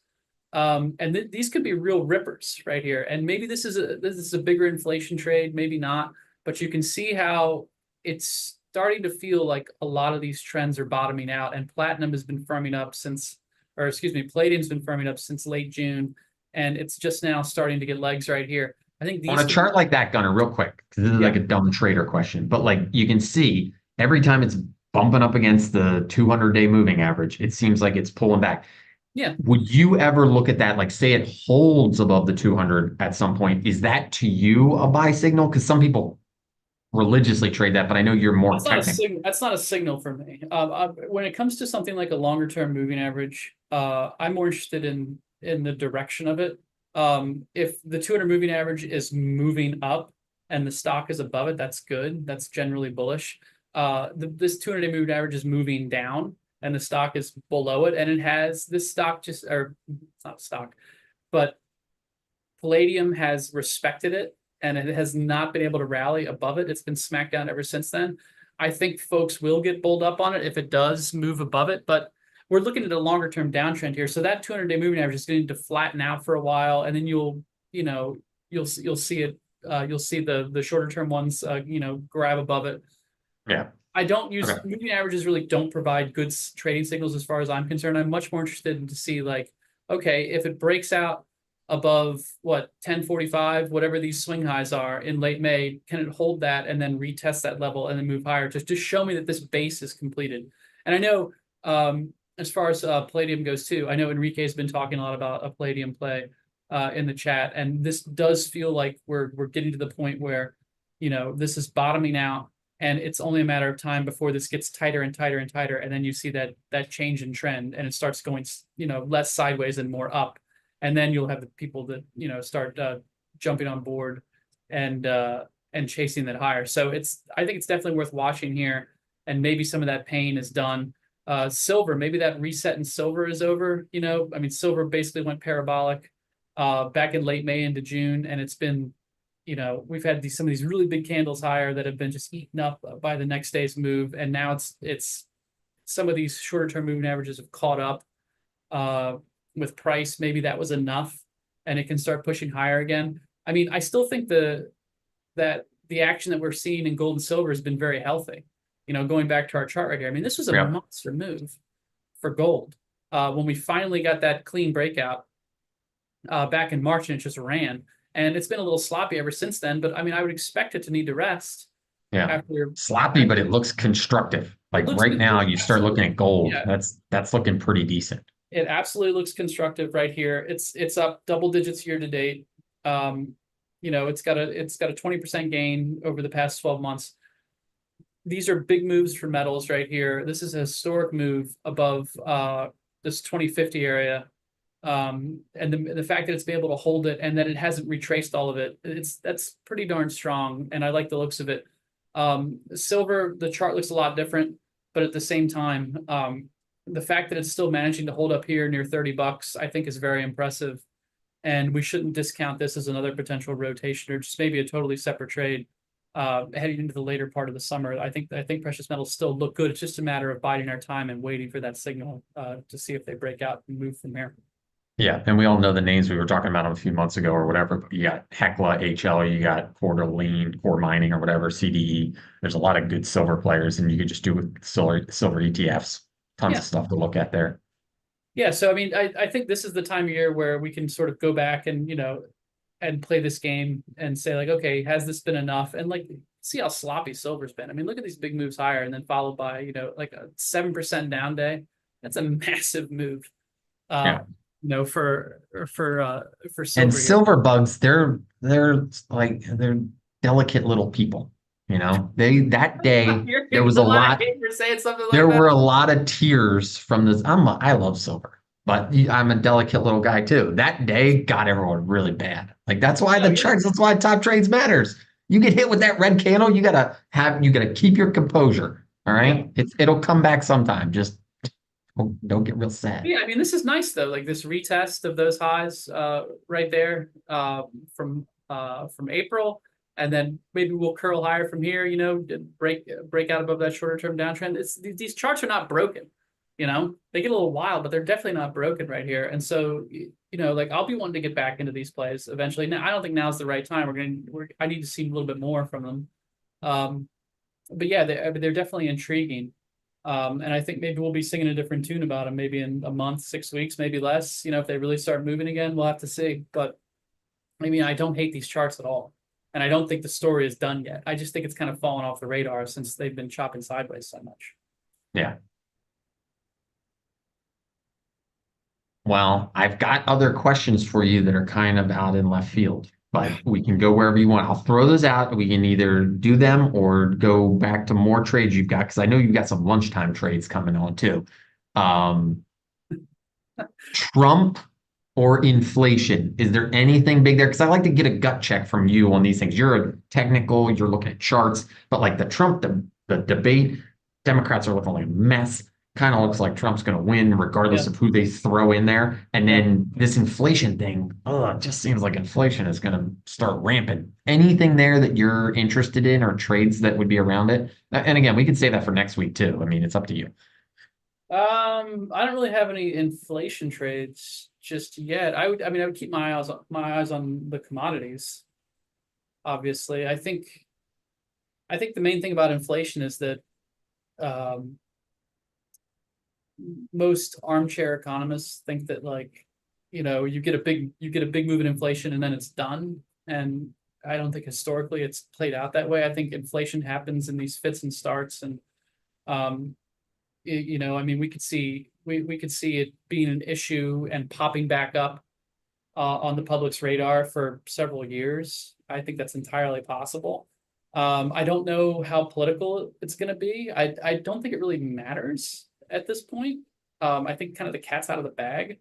And these could be real rippers right here. And maybe this is a bigger inflation trade, maybe not, but you can see how it's starting to feel like a lot of these trends are bottoming out. And platinum has been firming up since, or excuse me, palladium's been firming up since late June, and it's just now starting to get legs right here. I think On these a chart like that, Gunner, real quick, because this is yeah. like a dumb trader question, but like you can see every time it's bumping up against the 200-day moving average, it seems like it's pulling back. Yeah. Would you ever look at that, like say it holds above the 200 at some point? Is that to you a buy signal? Because some people religiously trade that, but I know you're more That's not a technical. signal. That's not a signal for me. When it comes to something like a longer term moving average, I'm more interested in the direction of it. If the 200 moving average is moving up and the stock is above it, that's good. That's generally bullish. This 200-day moving average is moving down and the stock is below it, and it has this stock just, or it's not stock, but Palladium has respected it and it has not been able to rally above it. It's been smacked down ever since then. I think folks will get bulled up on it if it does move above it, but we're looking at a longer term downtrend here. So that 200-day moving average is going to flatten out for a while, and then you'll see it. You'll see the shorter term ones, grab above it. Yeah. I don't use Okay. moving averages, really don't provide good trading signals as far as I'm concerned. I'm much more interested in to see like, okay, if it breaks out above what 1045, whatever these swing highs are in late May, can it hold that and then retest that level and then move higher? Just show me that this base is completed. And I know as far as Palladium goes too, I know Enrique has been talking a lot about a Palladium play in the chat, and this does feel like we're getting to the point where this is bottoming out. And it's only a matter of time before this gets tighter and tighter and tighter, and then you see that change in trend, and it starts going, less sideways and more up, and then you'll have the people that start jumping on board and chasing that higher. So I think it's definitely worth watching here, and maybe some of that pain is done. Silver, maybe that reset in silver is over. I mean, silver basically went parabolic back in late May into June, and it's been. We've had some of these really big candles higher that have been just eaten up by the next day's move, and now it's some of these shorter term moving averages have caught up with price. Maybe that was enough, and it can start pushing higher again. I mean, I still think that the action that we're seeing in gold and silver has been very healthy. Going back to our chart right here, I mean, this was a monster move for gold when we finally got that clean breakout back in March, and it just ran. And it's been a little sloppy ever since then, but I mean, I would expect it to need to rest. Yeah. Sloppy, but it looks constructive. Like right now, you start looking at gold. Yeah. That's looking pretty decent. It absolutely looks constructive right here. It's up double digits year to date. It's got a 20% gain over the past 12 months. These are big moves for metals right here. This is a historic move above this 2050 area. And the fact that it's been able to hold it and that it hasn't retraced all of it, that's pretty darn strong, and I like the looks of it. Silver, the chart looks a lot different, but at the same time, the fact that it's still managing to hold up here near $30, I think is very impressive, and we shouldn't discount this as another potential rotation or just maybe a totally separate trade heading into the later part of the summer. I think precious metals still look good. It's just a matter of biding our time and waiting for that signal to see if they break out and move from here. Yeah, and we all know the names we were talking about a few months ago or whatever. But you got Hecla, HL, you got Coeur d'Alene, Core Mining or whatever, CDE. There's a lot of good silver players, and you could just do with silver ETFs. Tons of stuff to look at there. Yeah, so I mean, I think this is the time of year where we can sort of go back and and play this game and say like, okay, has this been enough? And like, see how sloppy silver's been. I mean, look at these big moves higher, and then followed by like a 7% down day. That's a massive move. For silver. And silver bugs, they're delicate little people. That day there was a lot. There were a lot of tears from this. I love silver, but I'm a delicate little guy too. That day got everyone really bad. Like that's why the charts. That's why top trades matters. You get hit with that red candle, you gotta keep your composure. All right, it'll come back sometime. Just Don't get real sad. Yeah, I mean, this is nice though. Like this retest of those highs, right there, from April, and then maybe we'll curl higher from here. Break out above that shorter term downtrend. These charts are not broken. They get a little wild, but they're definitely not broken right here. And so, like I'll be wanting to get back into these plays eventually. Now, I don't think now's the right time. I need to see a little bit more from them. But yeah, they're definitely intriguing. And I think maybe we'll be singing a different tune about them maybe in a month, 6 weeks, maybe less. If they really start moving again, we'll have to see. But I mean, I don't hate these charts at all. And I don't think the story is done yet. I just think it's kind of fallen off the radar since they've been chopping sideways so much. Yeah. Well, I've got other questions for you that are kind of out in left field, but we can go wherever you want. I'll throw those out. We can either do them or go back to more trades you've got, because I know you've got some lunchtime trades coming on too. Trump or inflation? Is there anything big there? Because I like to get a gut check from you on these things. You're a technical, you're looking at charts, but like the Trump, the debate, Democrats are looking like a mess. Kind of looks like Trump's going to win regardless of who they throw in there. And then this inflation thing, it just seems like inflation is going to start rampant. Anything there that you're interested in or trades that would be around it? And again, we could say that for next week too. I mean, it's up to you. I don't really have any inflation trades just yet. I would keep my eyes on the commodities. Obviously, I think the main thing about inflation is that most armchair economists think that you get a big move in inflation and then it's done. And I don't think historically it's played out that way. I think inflation happens in these fits and starts, and I mean, we could see it being an issue and popping back up on the public's radar for several years. I think that's entirely possible. I don't know how political it's going to be. I don't think it really matters at this point. I think kind of the cat's out of the bag.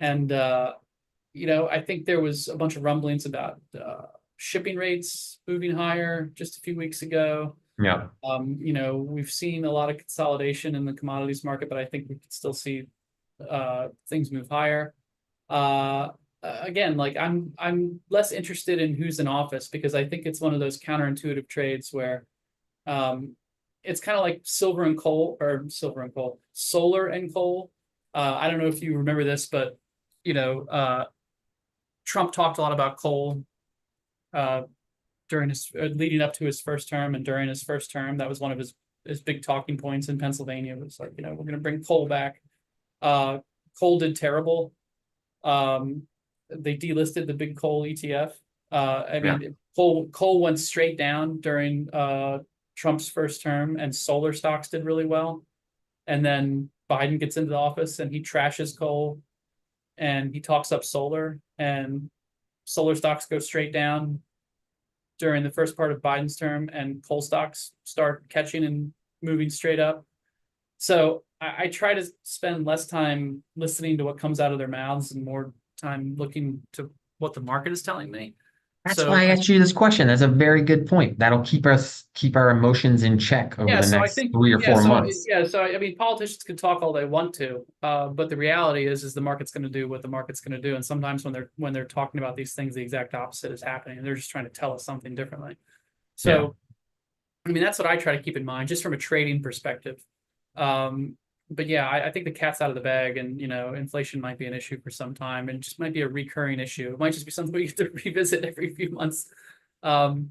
And, I think there was a bunch of rumblings about shipping rates moving higher just a few weeks ago. Yeah. We've seen a lot of consolidation in the commodities market, but I think we could still see things move higher. Again, like I'm less interested in who's in office, because I think it's one of those counterintuitive trades where it's kind of like solar and coal. I don't know if you remember this, but Trump talked a lot about coal during his leading up to his first term, and during his first term, that was one of his big talking points in Pennsylvania. It was like, we're going to bring coal back. Coal did terrible. They delisted the big coal ETF. Coal went straight down during Trump's first term, and solar stocks did really well. And then Biden gets into the office and he trashes coal and he talks up solar, and solar stocks go straight down during the first part of Biden's term, and coal stocks start catching and moving straight up. So I try to spend less time listening to what comes out of their mouths and more time looking to what the market is telling me. That's why I asked you this question. That's a very good point. That'll keep our emotions in check over the next 3 or 4 months. So I mean, politicians can talk all they want to, but the reality is the market's going to do what the market's going to do. And sometimes when they're talking about these things, the exact opposite is happening, and they're just trying to tell us something differently. So, I mean, that's what I try to keep in mind, just from a trading perspective. But yeah, I think the cat's out of the bag, and inflation might be an issue for some time, and it just might be a recurring issue. It might just be something we have to revisit every few months. So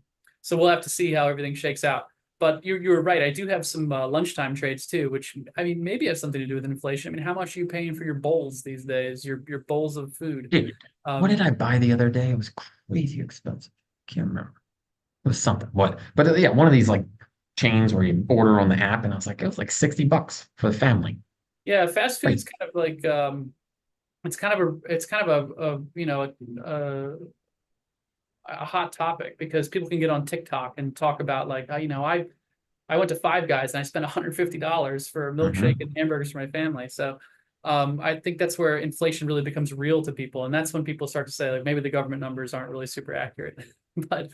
we'll have to see how everything shakes out. But you're right. I do have some lunchtime trades too, which I mean maybe have something to do with inflation. I mean, how much are you paying for your bowls these days? Your bowls of food. Dude, what did I buy the other day? It was crazy expensive. Can't remember. It was something. What? But yeah, one of these like chains where you order on the app, and I was like, it was like $60 for the family. Yeah, fast food's kind of like it's kind of a hot topic, because people can get on TikTok and talk about like, I went to Five Guys and I spent $150 for a milkshake and hamburgers for my family. So I think that's where inflation really becomes real to people, and that's when people start to say like maybe the government numbers aren't really super accurate. but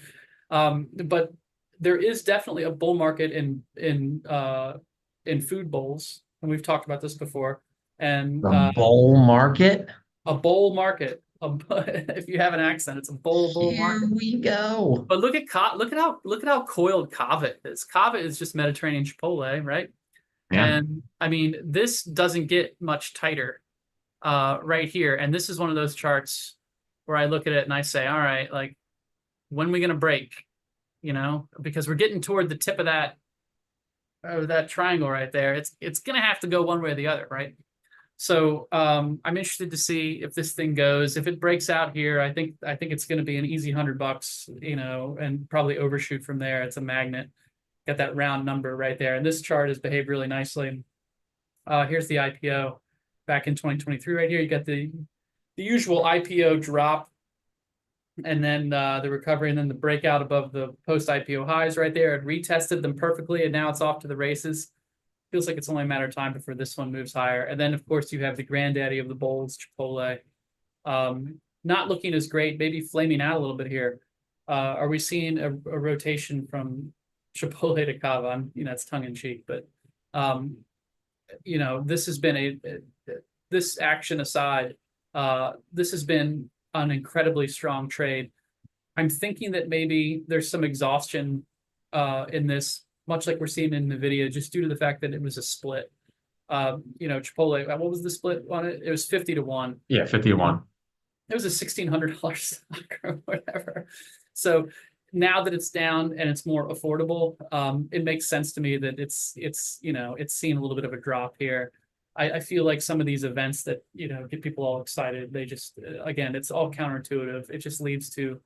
there is definitely a bull market in food bowls, and we've talked about this before. And The bull market. a bull market. If you have an accent, it's a bull Here market. we go. But look at how coiled Cava is. Cava is just Mediterranean Chipotle, right? Yeah. And I mean, this doesn't get much tighter right here. And this is one of those charts where I look at it and I say, all right, like, when are we going to break? Because we're getting toward the tip of that triangle right there. It's going to have to go one way or the other, right? So I'm interested to see if this thing goes. If it breaks out here, I think it's going to be an easy $100, and probably overshoot from there. It's a magnet. Got that round number right there. And this chart has behaved really nicely. Here's the IPO back in 2023 right here. You got the usual IPO drop, and then the recovery, and then the breakout above the post-IPO highs right there. It retested them perfectly, and now it's off to the races. Feels like it's only a matter of time before this one moves higher. And then, of course, you have the granddaddy of the bulls, Chipotle. Not looking as great, maybe flaming out a little bit here. Are we seeing a rotation from Chipotle to Cava? It's tongue in cheek, but this has been this action aside, this has been an incredibly strong trade. I'm thinking that maybe there's some exhaustion in this, much like we're seeing in the video, just due to the fact that it was a split. Chipotle, what was the split on it? It was 50-1. Yeah, 51. It was a $1,600 stock or whatever. So now that it's down and it's more affordable, it makes sense to me that it's seeing a little bit of a drop here. I feel like some of these events that get people all excited, they just again, it's all counterintuitive. It just leads to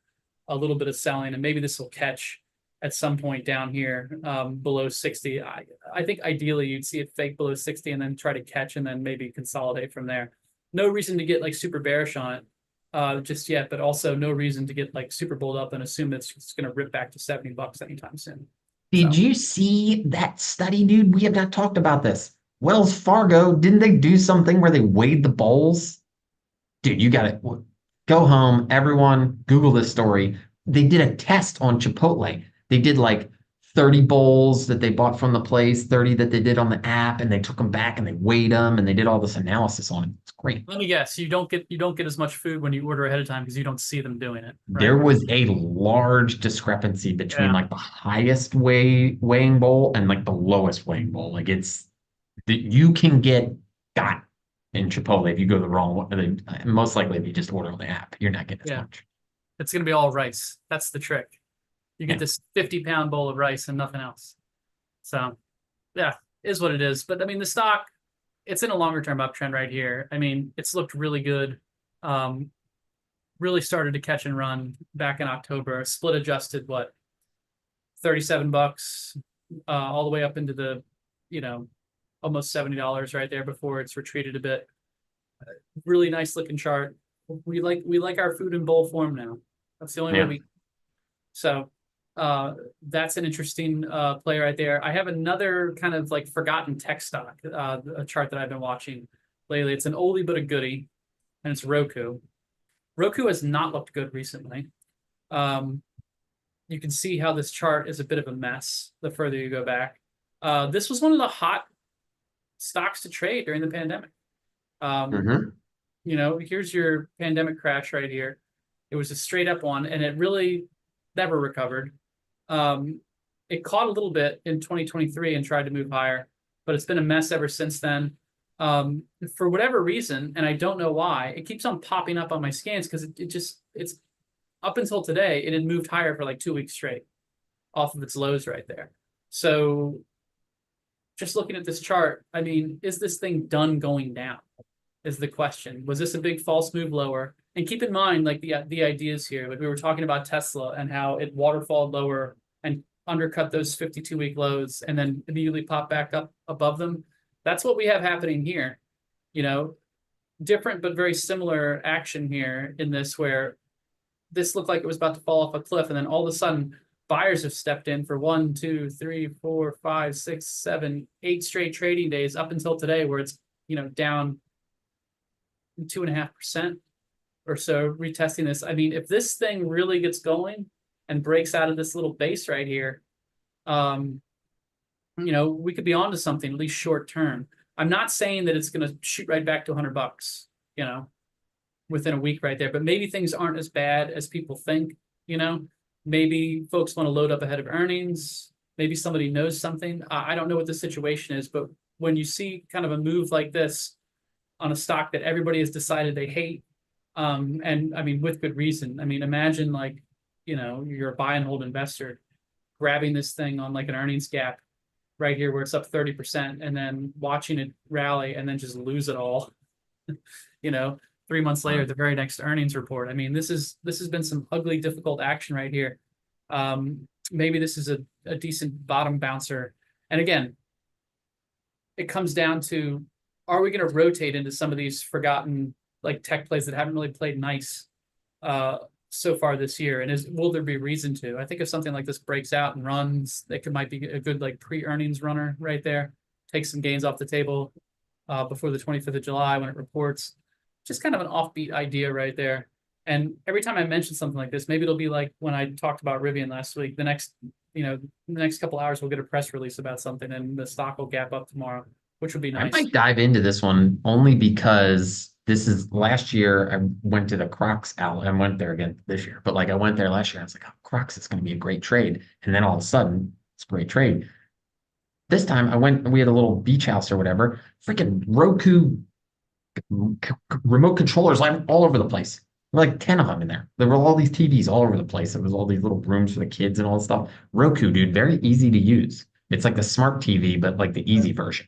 a little bit of selling, and maybe this will catch at some point down here below 60. I think ideally you'd see it fake below 60 and then try to catch and then maybe consolidate from there. No reason to get like super bearish on it just yet, but also no reason to get like super bulled up and assume it's going to rip back to $70 anytime soon. Did you see that study, dude? We have not talked about this. Wells Fargo, didn't they do something where they weighed the bowls? Dude, you got to go home. Everyone, Google this story. They did a test on Chipotle. They did like 30 bowls that they bought from the place, 30 that they did on the app, and they took them back and they weighed them and they did all this analysis on it. It's great. Let me guess, you don't get as much food when you order ahead of time because you don't see them doing it. Right? There was a large discrepancy between like the highest weighing bowl and like the lowest weighing bowl. Like it's that you can get got in Chipotle if you go the wrong way. Most likely if you just order on the app, you're not getting as much. It's going to be all rice. That's the trick. You get this 50-pound bowl of rice and nothing else. So, yeah, is what it is. But I mean, the stock, it's in a longer term uptrend right here. I mean, it's looked really good. Really started to catch and run back in October. Split adjusted, what, $37, all the way up into the, almost $70 right there before it's retreated a bit. Really nice looking chart. We like our food in bowl form now. That's the only way we. So that's an interesting play right there. I have another kind of like forgotten tech stock, a chart that I've been watching lately. It's an oldie but a goodie, and it's Roku. Roku has not looked good recently. You can see how this chart is a bit of a mess the further you go back. This was one of the hot stocks to trade during the pandemic. Here's your pandemic crash right here. It was a straight up one, and it really never recovered. It caught a little bit in 2023 and tried to move higher, but it's been a mess ever since then. For whatever reason, and I don't know why, it keeps on popping up on my scans because it's up until today, it had moved higher for like 2 weeks straight off of its lows right there. So just looking at this chart, I mean, is this thing done going down? Is the question. Was this a big false move lower? And keep in mind, like the ideas here, like we were talking about Tesla and how it waterfalled lower and undercut those 52-week lows and then immediately pop back up above them. That's what we have happening here. Different but very similar action here in this, where this looked like it was about to fall off a cliff, and then all of a sudden buyers have stepped in for 1, 2, 3, 4, 5, 6, 7, 8 straight trading days up until today, where it's down 2.5% or so, retesting this. I mean, if this thing really gets going and breaks out of this little base right here, we could be onto something, at least short term. I'm not saying that it's going to shoot right back to $100, you know, within a week right there, but maybe things aren't as bad as people think, you know. Maybe folks want to load up ahead of earnings. Maybe somebody knows something. I don't know what the situation is, but when you see kind of a move like this on a stock that everybody has decided they hate, and I mean, with good reason. I mean, imagine like, you know, you're a buy and hold investor grabbing this thing on like an earnings gap right here where it's up 30% and then watching it rally and then just lose it all, you know, 3 months later, the very next earnings report. I mean, this has been some ugly, difficult action right here. Maybe this is a decent bottom bouncer. And again, it comes down to, are we going to rotate into some of these forgotten like tech plays that haven't really played nice so far this year? And will there be reason to? I think if something like this breaks out and runs, it might be a good like pre-earnings runner right there. Take some gains off the table before the 25th of July when it reports. Just kind of an offbeat idea right there. And every time I mention something like this, maybe it'll be like when I talked about Rivian last week. The next couple hours, we'll get a press release about something, and the stock will gap up tomorrow, which would be nice. I might dive into this one only because this is last year. I went to the Crocs outlet. I went there again this year, but like I went there last year. I was like, oh, Crocs, it's going to be a great trade. And then all of a sudden, it's a great trade. This time I went, we had a little beach house or whatever. Freaking Roku remote controllers like all over the place. There were like 10 of them in there. There were all these TVs all over the place. There was all these little rooms for the kids and all this stuff. Roku, dude, very easy to use. It's like the smart TV, but like the easy version.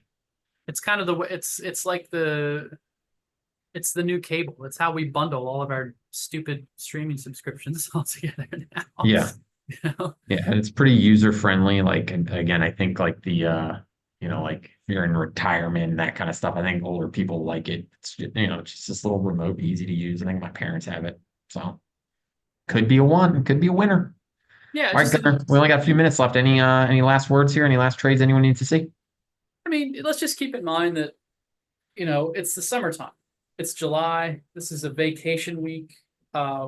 It's kind of the way it's like it's the new cable. It's how we bundle all of our stupid streaming subscriptions all together now. Yeah. You know? Yeah, and it's pretty user friendly. Like, and again, I think like the like if you're in retirement and that kind of stuff, I think older people like it. It's just this little remote, easy to use. I think my parents have it. So could be a one, could be a winner. Yeah. All right, Gunnar, we only got a few minutes left. Any last words here? Any last trades anyone needs to see? I mean, let's just keep in mind that, it's the summertime. It's July. This is a vacation week.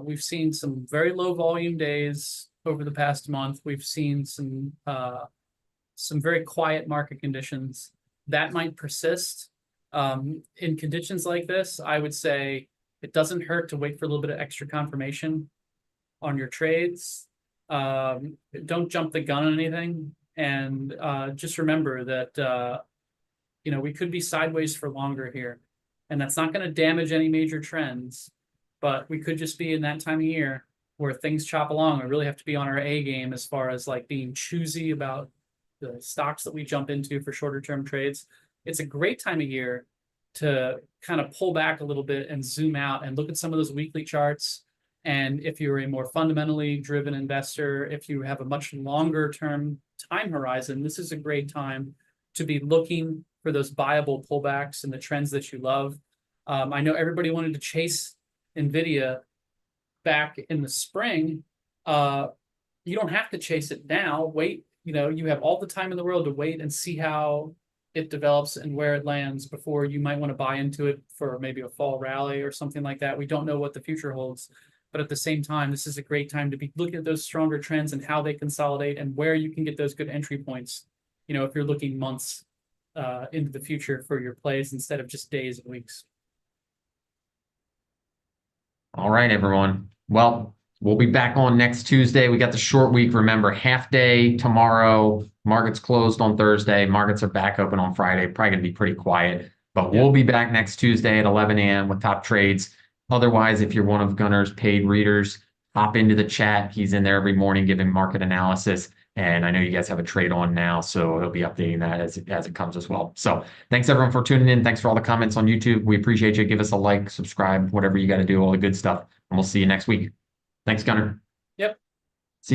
We've seen some very low volume days over the past month. We've seen some very quiet market conditions that might persist. In conditions like this, I would say it doesn't hurt to wait for a little bit of extra confirmation on your trades. Don't jump the gun on anything, and just remember that we could be sideways for longer here, and that's not going to damage any major trends, but we could just be in that time of year where things chop along. We really have to be on our A game as far as like being choosy about the stocks that we jump into for shorter term trades. It's a great time of year to kind of pull back a little bit and zoom out and look at some of those weekly charts. And if you're a more fundamentally driven investor, if you have a much longer term time horizon, this is a great time to be looking for those buyable pullbacks and the trends that you love. I know everybody wanted to chase NVIDIA back in the spring. You don't have to chase it now. Wait, you have all the time in the world to wait and see how it develops and where it lands before you might want to buy into it for maybe a fall rally or something like that. We don't know what the future holds, but at the same time, this is a great time to be looking at those stronger trends and how they consolidate and where you can get those good entry points. If you're looking months into the future for your plays instead of just days and weeks. All right, everyone. Well, we'll be back on next Tuesday. We got the short week. Remember, half day tomorrow. Markets closed on Thursday. Markets are back open on Friday. Probably going to be pretty quiet. But we'll be back next Tuesday at 11 a.m. with top trades. Otherwise, if you're one of Gunnar's paid readers, hop into the chat. He's in there every morning giving market analysis. And I know you guys have a trade on now, so he'll be updating that as it comes as well. So thanks, everyone, for tuning in. Thanks for all the comments on YouTube. We appreciate you. Give us a like, subscribe, whatever you got to do, all the good stuff. And we'll see you next week. Thanks, Gunnar. Yep.